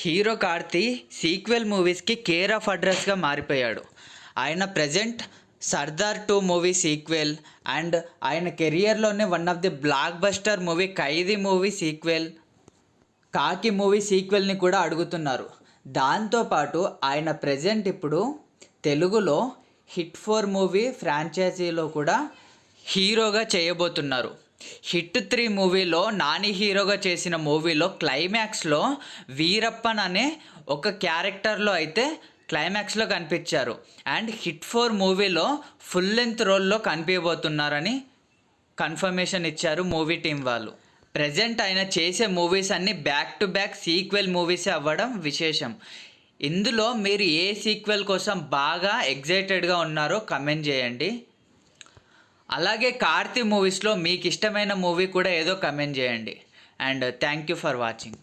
Hero Karthi sequel మూవీస్కి care of అడ్రస్గా మారిపోయాడు. ఆయన present Sardar 2 movie sequel and ఆయన కెరియర్లోనే one of the blockbuster movie Khaidi movie sequel, Khakee movie సీక్వెల్ని కూడా అడుగుతున్నారు. దాంతోపాటు ఆయన ప్రజెంట్ ఇప్పుడు తెలుగులో హిట్ 4 మూవీ ఫ్రాంచైజీలో కూడా హీరోగా చేయబోతున్నారు. హిట్ 3 మూవీలో నాని హీరోగా చేసిన మూవీలో క్లైమాక్స్లో వీరప్పన్ అనే ఒక క్యారెక్టర్లో అయితే క్లైమాక్స్లో కనిపించారు. అండ్ హిట్ 4 మూవీలో ఫుల్ లెంత్ రోల్లో కనిపించబోతున్నారని కన్ఫర్మేషన్ ఇచ్చారు మూవీ టీం వాళ్ళు. ప్రజెంట్ ఆయన చేసే మూవీస్ అన్నీ బ్యాక్ టు బ్యాక్ సీక్వెల్ మూవీసే అవ్వడం విశేషం. ఇందులో మీరు ఏ సీక్వెల్ కోసం బాగా ఎగ్జైటెడ్గా ఉన్నారో కమెంట్ చేయండి. అలాగే కార్తీ మూవీస్లో మీకు ఇష్టమైన మూవీ కూడా ఏదో కమెంట్ చేయండి. And thank you for watching.